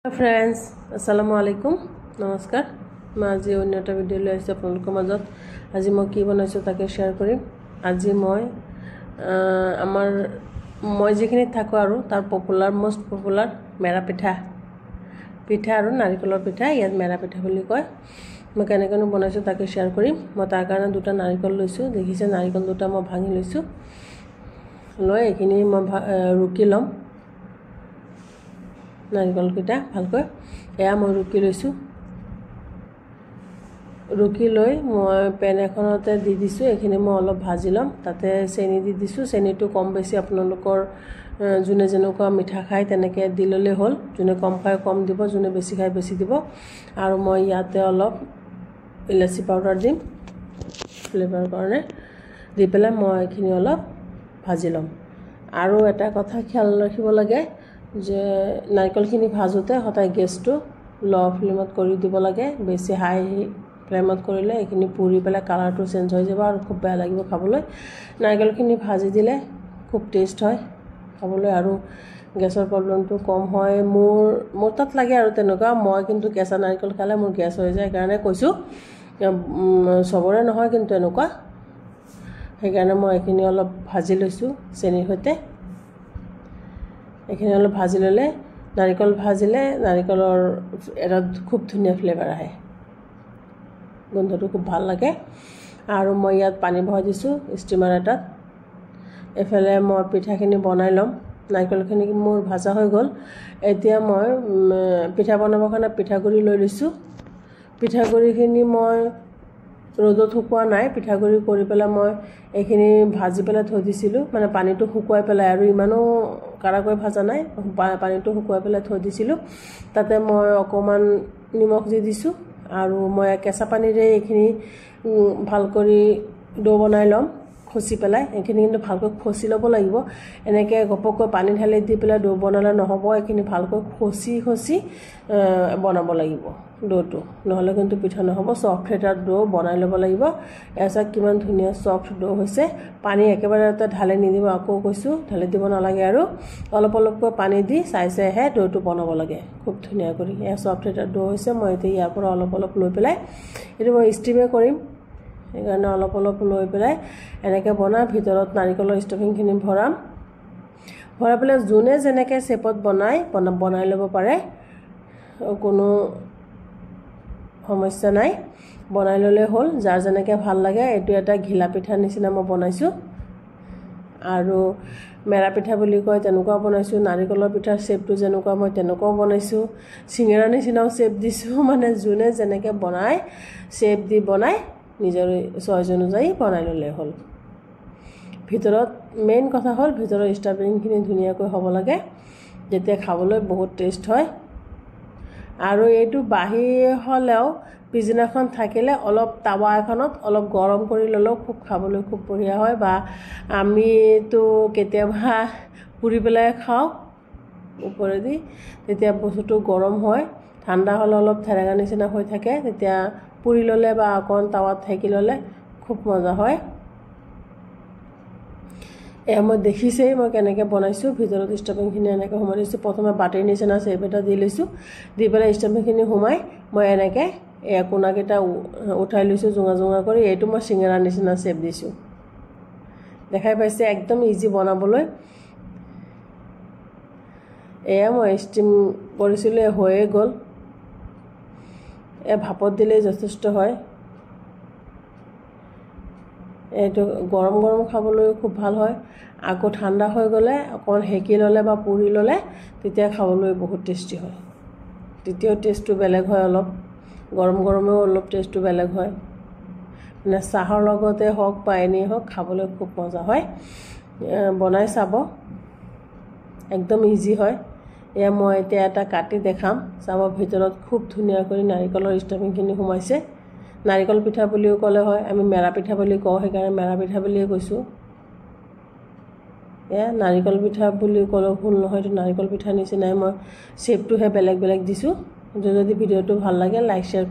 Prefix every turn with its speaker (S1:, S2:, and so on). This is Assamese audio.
S1: फ्रेंड्स अस्सलामु आलैकुम नमस्कार मैं आज अन्य एक भिडिओ ले आइছো আপোনালোকৰ মাজত আজি মই কি বনাইছো তাকে শেয়াৰ কৰিম আজি মই আমাৰ মই যেখিনি থাকো আৰু তাৰ মোষ্ট পপুলাৰ মেৰা পিঠা আৰু নাৰিকলৰ পিঠা ইয়াত মেৰা পিঠা বুলি কয় মই কেনেকৈ বনাইছো তাকে শেয়াৰ কৰিম মই তাৰ কাৰণে দুটা নাৰিকল লৈছো দেখিছে নাৰিকল দুটা মই ভাঙি লৈছো লৈ এখিনি মই ৰুকি লম নাৰিকল কিটা ভালকৈ এয়া মই ৰুকি লৈ মই পেন এখনতে দি দিছো এখিনি মই অলপ ভাজি লম তাতে চেনি দি দিছো চেনিটো কম বেছি আপোনালোকৰ জুনে যেনেকুৱা মিঠা খাই তেনেকৈ দিললে হল জুনে কম খাই কম দিব জুনে বেছি খাই বেছি দিব আৰু মই ইয়াতে অলপ ইলাচি পাউডাৰ দিম ফ্লেভাৰ কাৰণে দি পেলাই মই এখিনি অলপ ভাজি লম আৰু এটা কথা খেয়াল ৰাখিব লাগে যে নাৰিকলখিনি ভাজোতে হঠাৎ গেছটো লো ফ্লেমত কৰি দিব লাগে বেছি হাই ফ্লেমত কৰিলে এখিনি পুৰি পেলাই কালাৰটো চেঞ্জ হৈ যাব আৰু খুব বেয়া লাগিব খাবলৈ নাৰিকলখিনি ভাজি দিলে খুব টেষ্ট হয় খাবলৈ আৰু গেছৰ প্ৰবলেমটো কম হয় মোৰ তাত লাগে আৰু তেনেকুৱা মই কিন্তু কেঁচা নাৰিকল খালে মোৰ গেছ হৈ যায় কাৰণে কৈছো সবৰে নহয় কিন্তু এনেকুৱা সেইকাৰণে মই এখিনি অলপ ভাজি লৈছো চেনিৰ সৈতে এখিনি অলপ ভাজি ললে নাৰিকল ভাজিলে নাৰিকলৰ এটা খুব ধুনীয়া ফ্লেভাৰ আহে গন্ধটো খুব ভাল লাগে আৰু মই ইয়াত পানী ভৰাই দিছো ষ্টিমাৰ এটাত এফালে মই পিঠাখিনি বনাই লম নাৰিকলখিনি মোৰ ভাজা হৈ গল এতিয়া মই পিঠা বনাবৰ কাৰণে পিঠাগুৰি লৈ লৈছো পিঠাগুৰিখিনি মই ৰ'দত শুকোৱা নাই পিঠাগুৰি কৰি পেলাই মই এখিনি ভাজি পেলাই থৈ দিছিলো মানে পানীটো শুকুৱাই পেলাই আৰু ইমানো কাৰাকৈ ভাজা নাই পানীটো শুকুৱাই পেলাই থৈ দিছিলো তাতে মই অকমান নিমখ দি দিছো আৰু মই কেঁচা পানীৰে এখিনি ভাল কৰি ডো বনাই লম খসি পেলাই এখিনি কিন্তু ভালকৈ খসি লব লাগিব এনেকৈ গপকৈ পানী ঢালি দি পেলাই ডো বনালে নহব এখিনি ভালকৈ খসি বনাব লাগিব ডোটো নহলে কিন্তু পিঠা নহব সফট এটা ডো বনাই লব লাগিব এসা কিমান ধুনীয়া সফট ডো হৈছে পানী একেবাৰে এটা ঢালে নিদিব আকৌ কৈছো ঢালি দিব নালাগে আৰু অলপ অলপকৈ পানী দি চাইহে ডোটো বনাব লাগে খুব ধুনীয়া কৰি এ সফট এটা ডো হৈছে মই এতিয়া ইয়াৰ পৰা অলপ অলপ লৈ পেলাই এটো মই ষ্টিমে কৰিম এখানে অলপ অলপ লৈ পেলাই এনেকৈ বনা ভিতৰত নাৰিকলৰ ষ্টফিংখিনি ভৰাই পেলাই জুনে যেনেকৈ শেপত বনাই লব পাৰে কোনো সমস্যা নাই বনাই ললে হল যাৰ যেনেকৈ ভাল লাগে এটো এটা ঘিলা পিঠা নিচিনা মই বনাইছো আৰু মেৰা পিঠা বুলি কয় তেনেকুৱা বনাইছো নাৰিকলৰ পিঠাৰ শেপটো যেনেকুৱা মই তেনেকুৱাও বনাইছো সিঙেৰা নিচিনাও শেপ দিছো মানে জুনে যেনেকৈ বনাই শেপ দি বনাই নিজৰ চইজ অনুযায়ী বনাই ললে হল ভিতৰত মেইন কথা হল ভিতৰৰ ষ্টাফিংখিনি ধুনীয়াকৈ হ'ব লাগে যেতিয়া খাবলৈ বহুত টেষ্ট হয় আৰু এইটো বাহি হলেও পিজনাখন থাকিলে অলপ তাৱা এখনত অলপ গৰম কৰি ললেও খুব খাবলৈ খুব বঢ়িয়া হয় বা আমি তো কেতিয়াবা পুৰি পেলাই খাও ওপৰেদি তেতিয়া বস্তুটো গৰম হয় ঠাণ্ডা হলে অলপ থেৰেঙা নিচিনা হৈ থাকে তেতিয়া পুৰি ললে বা অকন তাৱাত থাকি ললে খুব মজা হয় মই দেখিছেই মই কেনেকৈ বনাইছো ভিতৰত ষ্টফিংখিনি এনেকৈ সোমাই দিছো প্ৰথমে বাটিৰ নিচিনা শেপ এটা দি লৈছো দি পেলাই ষ্টফিংখিনি সোমাই মই এনেকৈ কোণাকেইটা উঠাই লৈছো জুঙা কৰি এইটো মই সিঙেৰা নিচিনা শেপ দিছো দেখাই পাইছে একদম ইজি বনাবলৈ এয়া মই ষ্টিম কৰিছিলো হৈয়ে গল ভাপত দিলে যথেষ্ট হয় এটো গৰম খাবলৈ খুব ভাল হয় আকৌ ঠাণ্ডা হৈ গলে অকন হেকি ললে বা পুৰি ললে তেতিয়া খাবলৈ বহুত টেষ্টি হয় তেতিয়া টেষ্টটো বেলেগ হয় অলপ গৰমেও অলপ টেষ্টটো বেলেগ হয় মানে চাহৰ লগতে হওক বা এনে হওক খাবলৈ খুব মজা হয় বনাই চাব একদম ইজি হয় এয়া মই এতিয়া এটা কাটি দেখাম চাব ভিতৰত খুব ধুনীয়া কৰি নাৰিকলৰ ষ্টফিংখিনি সোমাইছে নাৰিকল পিঠা বুলিও কলে হয় আমি মেৰা পিঠা বুলি কওঁ সেইকাৰণে মেৰা পিঠা বুলিয়ে কৈছো নাৰিকল পিঠা বুলি কলে ভুল নহয় তো নাৰিকল পিঠা নিচিনাই মই শেপটোহে বেলেগ দিছো যদি ভিডিওটো ভাল লাগে লাইক শেয়াৰ